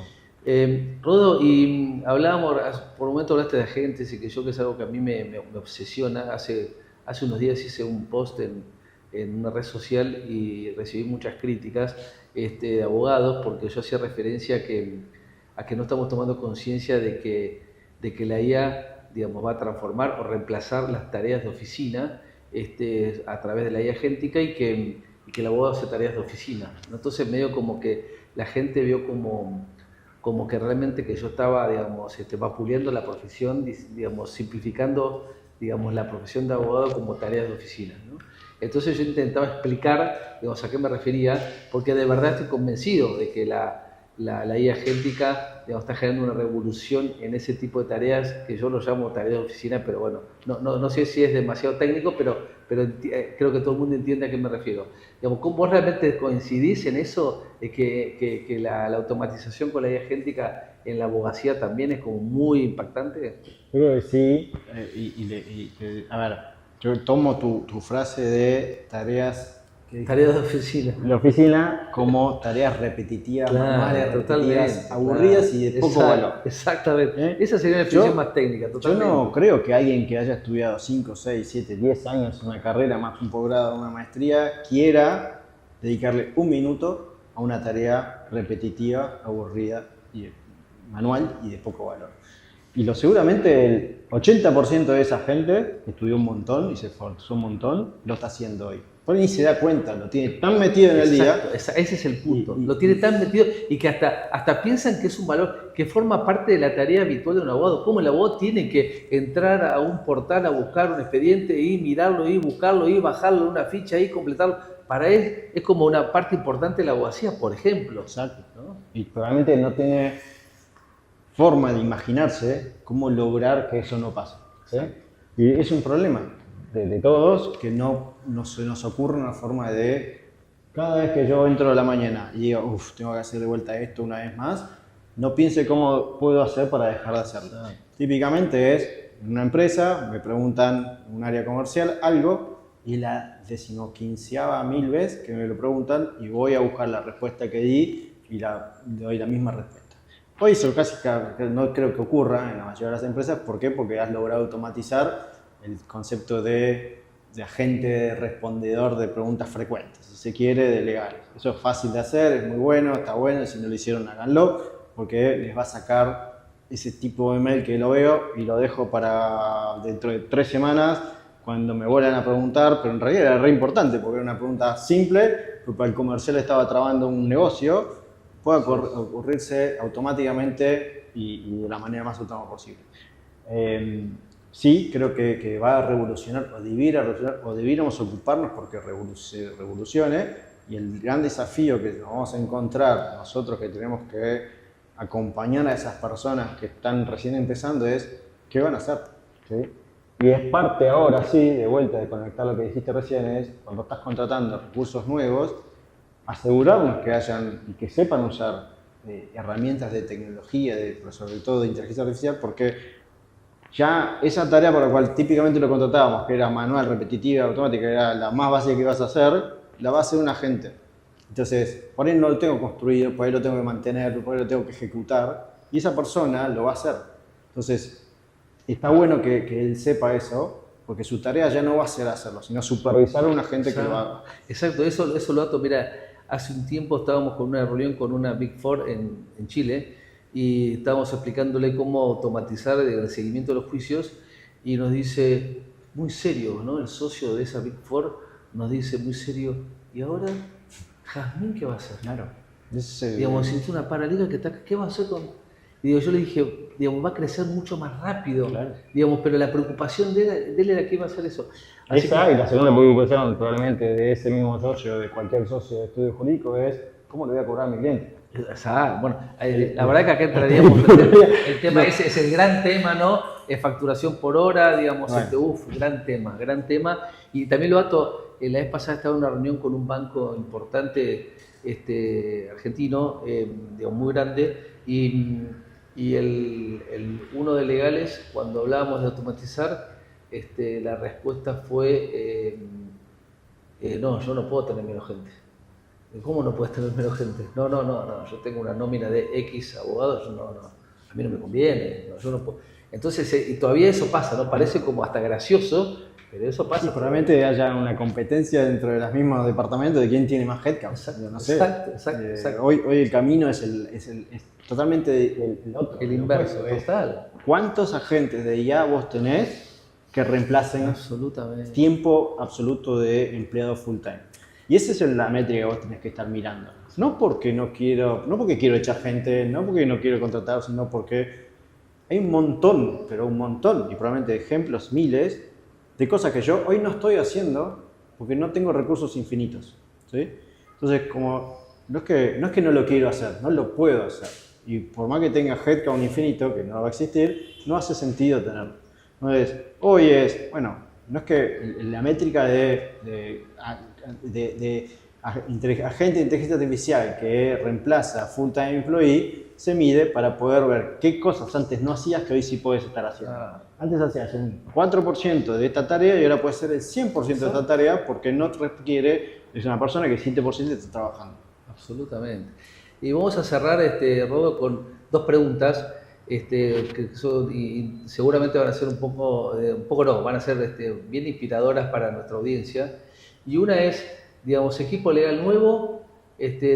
Speaker 1: Rodo, y hablábamos, por un momento hablaste de agentes y que es algo que a mí me obsesiona. Hace unos días hice un post en una red social y recibí muchas críticas de abogados porque yo hacía referencia a que no estamos tomando conciencia de que la IA, digamos, va a transformar o reemplazar las tareas de oficina a través de la IA agéntica y que el abogado hace tareas de oficina, ¿no? Entonces medio como que la gente vio como que realmente que yo estaba, digamos, vapuleando la profesión, digamos, simplificando, digamos, la profesión de abogado como tareas de oficina, ¿no? Entonces yo intentaba explicar, digamos, a qué me refería, porque de verdad estoy convencido de que la IA agéntica, digamos, está generando una revolución en ese tipo de tareas que yo lo llamo tareas de oficina, pero bueno, no sé si es demasiado técnico, pero creo que todo el mundo entiende a qué me refiero. Digamos, ¿cómo vos realmente coincidís en eso, que la automatización con la IA agéntica en la abogacía también es como muy impactante?
Speaker 2: Yo creo que sí. A ver, yo tomo tu frase de tareas
Speaker 1: Tareas de oficina.
Speaker 2: de oficina como tareas repetitivas,
Speaker 1: Claro,
Speaker 2: manuales,
Speaker 1: totalmente,
Speaker 2: repetitivas, aburridas y de poco valor.
Speaker 1: Exactamente. Esa sería una definición más técnica,
Speaker 2: Yo
Speaker 1: totalmente.
Speaker 2: no creo que alguien que haya estudiado 5, 6, 7, 10 años una carrera, más un posgrado, una maestría, quiera dedicarle un minuto a una tarea repetitiva, aburrida, y manual y de poco valor. Y seguramente el 80% de esa gente que estudió un montón y se esforzó un montón, lo está haciendo hoy. por ahí ni se da cuenta, lo tiene tan metido en el
Speaker 1: Exacto,
Speaker 2: día.
Speaker 1: ese es el punto.
Speaker 2: Y-
Speaker 1: Lo tiene tan metido y que hasta piensan que es un valor que forma parte de la tarea habitual de un abogado. Como el abogado tiene que entrar a un portal a buscar un expediente y mirarlo y buscarlo y bajarlo en una ficha y completarlo. Para él es como una parte importante de la abogacía, por ejemplo.
Speaker 2: Exacto.
Speaker 1: ¿No?
Speaker 2: Y probablemente no tiene forma de imaginarse cómo lograr que eso no pase. ¿Sí? Y es un problema de todos que no se nos ocurre una forma de, cada vez que yo entro a la mañana y digo, uff, tengo que hacer de vuelta esto una vez más, no piense cómo puedo hacer para dejar de hacerlo.
Speaker 1: Claro.
Speaker 2: Típicamente es, en una empresa, me preguntan en un área comercial algo y la 15.000 vez que me lo preguntan y voy a buscar la respuesta que di y le doy la misma respuesta. Hoy eso casi no creo que ocurra en la mayoría de las empresas. ¿Por qué? Porque has logrado automatizar el concepto de agente respondedor de preguntas frecuentes, si se quiere, de legales. Eso es fácil de hacer, es muy bueno, está bueno, si no lo hicieron háganlo, porque les va a sacar ese tipo de mail que lo veo y lo dejo para dentro de 3 semanas, cuando me vuelvan a preguntar, pero en realidad era re importante, porque era una pregunta simple, pero para el comercial estaba trabando un negocio, puede ocurrirse automáticamente y de la manera más autónoma posible. Sí, creo que va a revolucionar, o debiéramos ocuparnos porque revolucione, y el gran desafío que vamos a encontrar nosotros que tenemos que acompañar a esas personas que están recién empezando es, ¿qué van a hacer? ¿Sí? Y es parte ahora sí, de vuelta de conectar lo que dijiste recién, es cuando estás contratando recursos nuevos, asegurarnos que hayan y que sepan usar herramientas de tecnología, sobre todo de inteligencia artificial, porque ya esa tarea por la cual típicamente lo contratábamos, que era manual, repetitiva, automática, era la más básica que ibas a hacer, la va a hacer un agente. Entonces, por ahí no lo tengo construido, por ahí lo tengo que mantener, por ahí lo tengo que ejecutar, y esa persona lo va a hacer. Entonces, está bueno que él sepa eso, porque su tarea ya no va a ser hacerlo, sino supervisar a un agente que lo haga.
Speaker 1: Exacto, eso lo dato. Mira, hace un tiempo estábamos con una reunión con una Big Four en Chile y estábamos explicándole cómo automatizar el seguimiento de los juicios y nos dice, muy serio, ¿no? El socio de esa Big Four nos dice muy serio, ¿y ahora Jazmín qué va a hacer?
Speaker 2: Claro.
Speaker 1: Digamos, si es una paraliga que está, ¿qué va a hacer con...? Y digo, yo le dije, digamos, va a crecer mucho más rápido,
Speaker 2: Claro.
Speaker 1: digamos, pero la preocupación de él era que iba a hacer eso. Así
Speaker 2: Esa
Speaker 1: que-
Speaker 2: y la segunda preocupación probablemente de ese mismo socio, de cualquier socio de estudio jurídico, es ¿cómo le voy a cobrar a mi cliente?
Speaker 1: Bueno, la verdad que acá entraríamos, el tema ese es el gran tema, ¿no? Es facturación por hora, digamos,
Speaker 2: Bueno.
Speaker 1: gran tema. Y también lo dato, la vez pasada estaba en una reunión con un banco importante argentino, digamos, muy grande, y uno de legales, cuando hablábamos de automatizar, la respuesta fue, no, yo no puedo tener menos gente. ¿Cómo no puedes tener menos gente? No, yo tengo una nómina de X abogados, a mí no me conviene, yo no puedo. Entonces, y todavía eso pasa, ¿no? Parece como hasta gracioso, pero eso pasa.
Speaker 2: Sí, probablemente haya una competencia dentro de los mismos departamentos de quién tiene más headcount.
Speaker 1: Exacto,
Speaker 2: No sé.
Speaker 1: exacto.
Speaker 2: Hoy el camino es totalmente el otro.
Speaker 1: El inverso,
Speaker 2: Es
Speaker 1: total.
Speaker 2: ¿cuántos agentes de IA vos tenés que reemplacen
Speaker 1: Absolutamente.
Speaker 2: tiempo absoluto de empleado full time? Y esa es la métrica que vos tenés que estar mirando. No porque quiero echar gente, no porque no quiero contratar, sino porque hay un montón, pero un montón, y probablemente ejemplos, miles, de cosas que yo hoy no estoy haciendo porque no tengo recursos infinitos. ¿Sí? Entonces, no es que no lo quiero hacer, no lo puedo hacer. Y por más que tenga headcount infinito, que no va a existir, no hace sentido tenerlo. Entonces, no es que la métrica de agente de inteligencia artificial que reemplaza full-time employee se mide para poder ver qué cosas antes no hacías que hoy sí puedes estar haciendo. Antes hacías un 4% de esta tarea y ahora puedes hacer el 100% de esta tarea porque no requiere, es una persona que 7% está trabajando.
Speaker 1: Absolutamente. Y vamos a cerrar, Rodo, con dos preguntas que son, y seguramente van a ser van a ser bien inspiradoras para nuestra audiencia. Y una es, digamos, equipo legal nuevo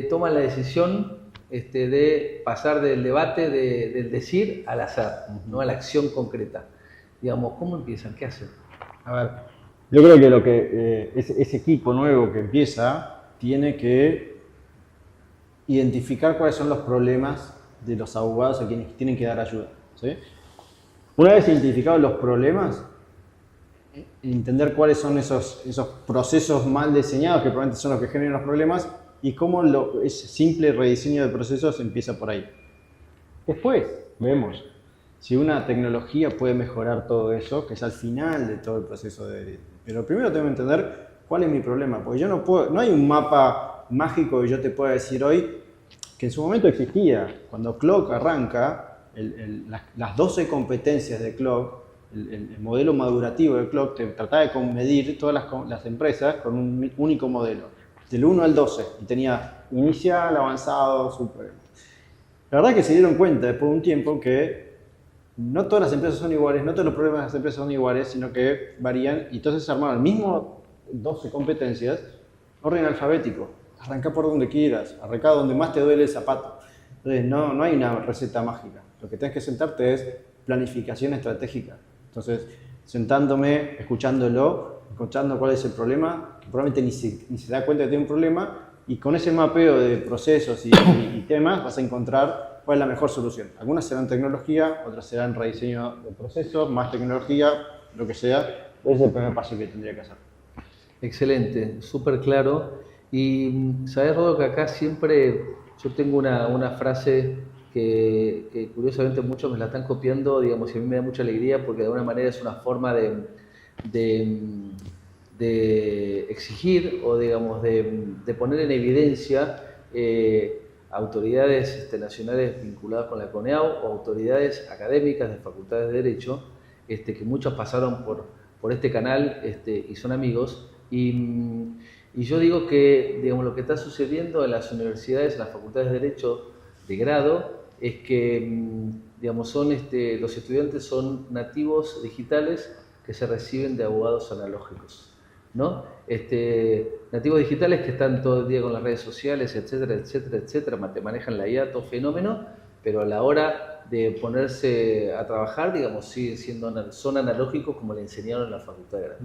Speaker 1: toma la decisión de pasar del debate, del decir al hacer, ¿no? A la acción concreta. Digamos, ¿cómo empiezan? ¿Qué hacen?
Speaker 2: A ver, Yo creo que lo que ese equipo nuevo que empieza tiene que identificar cuáles son los problemas de los abogados a quienes tienen que dar ayuda, ¿sí? Una vez identificados los problemas, entender cuáles son esos procesos mal diseñados que probablemente son los que generan los problemas y cómo ese simple rediseño de procesos empieza por ahí. Después vemos si una tecnología puede mejorar todo eso, que es al final de todo el proceso pero primero tengo que entender cuál es mi problema, porque yo no hay un mapa mágico que yo te pueda decir hoy, que en su momento existía. Cuando Clock arranca, las 12 competencias de Clock, el modelo madurativo de Clock, te trataba de medir todas las empresas con un único modelo, del 1 al 12, y tenía inicial, avanzado, supremo. La verdad es que se dieron cuenta después de un tiempo que no todas las empresas son iguales, no todos los problemas de las empresas son iguales, sino que varían, y entonces se armaron el mismo 12 competencias, orden alfabético. Arranca por donde quieras, arranca donde más te duele el zapato. Entonces no hay una receta mágica. Lo que tienes que sentarte es planificación estratégica. Entonces, sentándome, escuchándolo, escuchando cuál es el problema, que probablemente ni se da cuenta que tiene un problema, y con ese mapeo de procesos y temas vas a encontrar cuál es la mejor solución. Algunas serán tecnología, otras serán rediseño de procesos, más tecnología, lo que sea. Ese es el primer paso que tendría que hacer.
Speaker 1: Excelente, súper claro. Y sabes, Rodo, que acá siempre yo tengo una frase que curiosamente muchos me la están copiando, digamos, y a mí me da mucha alegría porque de alguna manera es una forma de exigir o, digamos, de poner en evidencia autoridades nacionales vinculadas con la CONEAU o autoridades académicas de facultades de Derecho, que muchos pasaron por este canal y son amigos. Y yo digo que, digamos, lo que está sucediendo en las universidades, en las facultades de Derecho de grado, es que, digamos, los estudiantes son nativos digitales que se reciben de abogados analógicos, ¿no? Nativos digitales que están todo el día con las redes sociales, etcétera, etcétera, etcétera, te manejan la IA, todo fenómeno, pero a la hora de ponerse a trabajar, digamos, son analógicos como le enseñaron en la facultad de grado.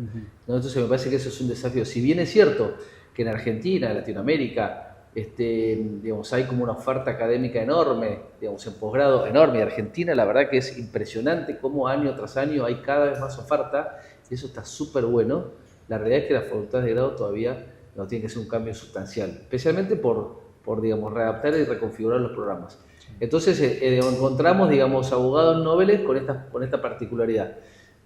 Speaker 1: ¿No? Entonces me parece que eso es un desafío. Si bien es cierto que en Argentina, en Latinoamérica, digamos, hay como una oferta académica enorme, digamos, en posgrado enorme. Y Argentina, la verdad que es impresionante cómo año tras año hay cada vez más oferta, y eso está súper bueno. La realidad es que las facultades de grado todavía no tienen que ser un cambio sustancial, especialmente por digamos, readaptar y reconfigurar los programas. Entonces encontramos, digamos, abogados nobles con esta particularidad.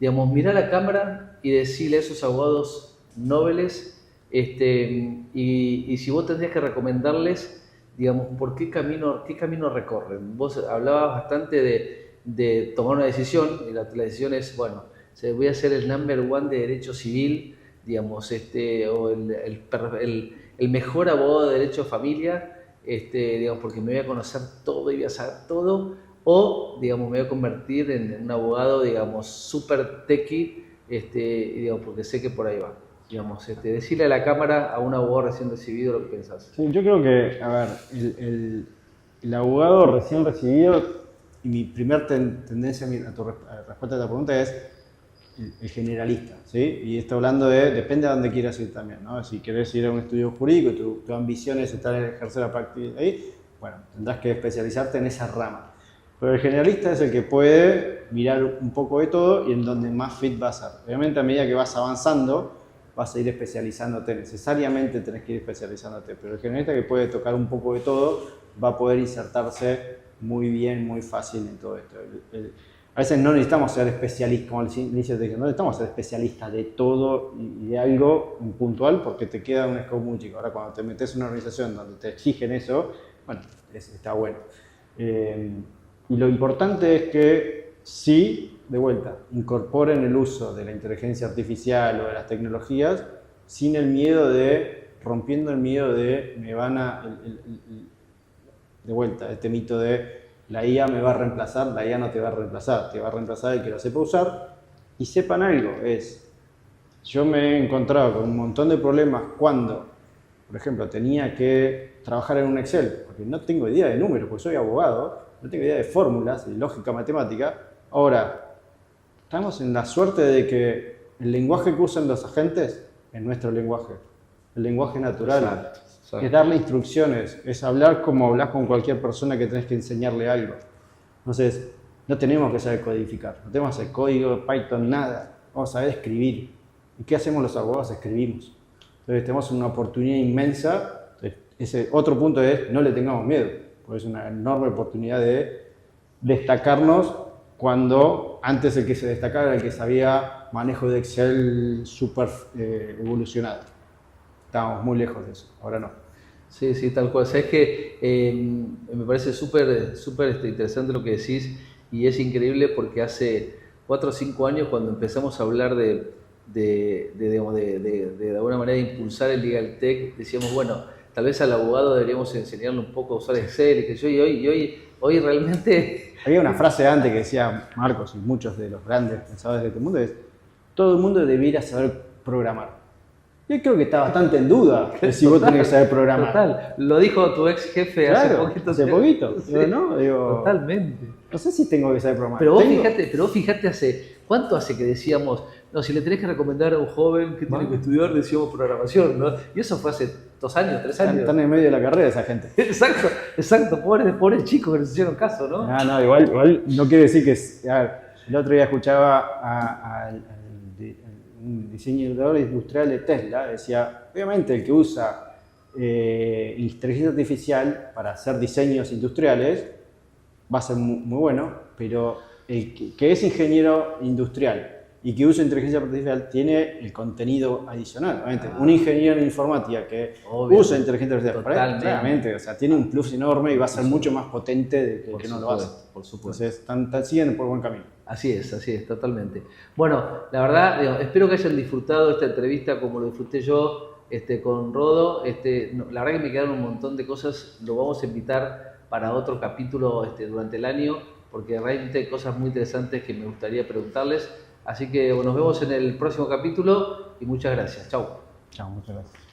Speaker 1: Digamos, mirar a la cámara y decirle a esos abogados nobles, y si vos tendrías que recomendarles, digamos, por qué camino recorren. Vos hablabas bastante de tomar una decisión, y la decisión es, bueno, voy a ser el number one de derecho civil, digamos, o el mejor abogado de derecho de familia, digamos, porque me voy a conocer todo y voy a saber todo, o, digamos, me voy a convertir en un abogado, digamos, súper techy, digamos, porque sé que por ahí va. Digamos, decirle a la cámara a un abogado recién recibido lo que pensás.
Speaker 2: Sí, yo creo que, a ver, el abogado recién recibido, y mi primer tendencia a tu respuesta a esta pregunta es el generalista, ¿sí? Y estoy hablando depende de dónde quieras ir también, ¿no? Si querés ir a un estudio jurídico y tu ambición es estar en ejercer la práctica ahí, bueno, tendrás que especializarte en esa rama. Pero el generalista es el que puede mirar un poco de todo y en donde más fit va a ser. Obviamente, a medida que vas avanzando, vas a ir especializándote, necesariamente tenés que ir especializándote, pero el generalista que puede tocar un poco de todo va a poder insertarse muy bien, muy fácil en todo esto. A veces no necesitamos ser especialistas, como al inicio te dije, no necesitamos ser especialistas de todo y de algo puntual porque te queda un scope muy chico. Ahora cuando te metes en una organización donde te exigen eso, bueno, está bueno. Y lo importante es que sí, de vuelta, incorporen el uso de la inteligencia artificial o de las tecnologías sin el miedo rompiendo el miedo de de vuelta, este mito de la IA me va a reemplazar, la IA no te va a reemplazar, te va a reemplazar el que lo sepa usar. Y sepan algo, yo me he encontrado con un montón de problemas cuando, por ejemplo, tenía que trabajar en un Excel, porque no tengo idea de números, porque soy abogado, no tengo idea de fórmulas, de lógica matemática. Ahora, estamos en la suerte de que el lenguaje que usan los agentes es nuestro lenguaje, el lenguaje natural.
Speaker 1: Exacto, exacto.
Speaker 2: Es darle instrucciones, es hablar como hablas con cualquier persona que tenés que enseñarle algo. Entonces, no tenemos que saber codificar, no tenemos que hacer código, Python, nada. Vamos a saber escribir. ¿Y qué hacemos los abogados? Escribimos. Entonces, tenemos una oportunidad inmensa. Entonces, ese otro punto es, no le tengamos miedo, porque es una enorme oportunidad de destacarnos cuando antes el que se destacaba era el que sabía manejo de Excel súper evolucionado. Estábamos muy lejos de eso, ahora no.
Speaker 1: Sí, sí, tal cual. Sabes que me parece súper interesante lo que decís y es increíble porque hace 4 o 5 años cuando empezamos a hablar de alguna manera de impulsar el Legal Tech, decíamos, bueno, tal vez al abogado deberíamos enseñarle un poco a usar Excel y que yo, y hoy realmente...
Speaker 2: Había una frase antes que decía Marcos y muchos de los grandes pensadores de este mundo, es todo el mundo debiera saber programar. Yo creo que está bastante en duda de si vos tenés que saber programar.
Speaker 1: Total, lo dijo tu ex jefe
Speaker 2: Claro,
Speaker 1: hace poquito.
Speaker 2: Sí. Digo, ¿no? Digo,
Speaker 1: Totalmente.
Speaker 2: no sé si tengo que saber programar.
Speaker 1: Pero vos fíjate, ¿cuánto hace que decíamos, no, si le tenés que recomendar a un joven que tiene que estudiar, decíamos programación, ¿no? Y eso fue hace 2 años, 3 años.
Speaker 2: Están en medio de la carrera esa gente.
Speaker 1: Exacto, pobres chicos que les hicieron caso, ¿no?
Speaker 2: No, igual no quiere decir que... A ver, el otro día escuchaba a un diseñador industrial de Tesla, decía, obviamente el que usa inteligencia artificial para hacer diseños industriales va a ser muy bueno, pero el que es ingeniero industrial y que usa inteligencia artificial tiene el contenido adicional. Obviamente, un ingeniero en informática que usa inteligencia artificial, claramente, o sea, tiene un plus enorme y va a ser mucho más potente de que no lo hace.
Speaker 1: Por supuesto.
Speaker 2: Entonces, siguen por buen camino.
Speaker 1: Así es, totalmente. Bueno, la verdad, espero que hayan disfrutado esta entrevista como lo disfruté yo con Rodo. La verdad que me quedaron un montón de cosas, lo vamos a invitar para otro capítulo durante el año, porque realmente hay cosas muy interesantes que me gustaría preguntarles. Así que bueno, nos vemos en el próximo capítulo y muchas gracias. Chau.
Speaker 2: Chao, muchas gracias.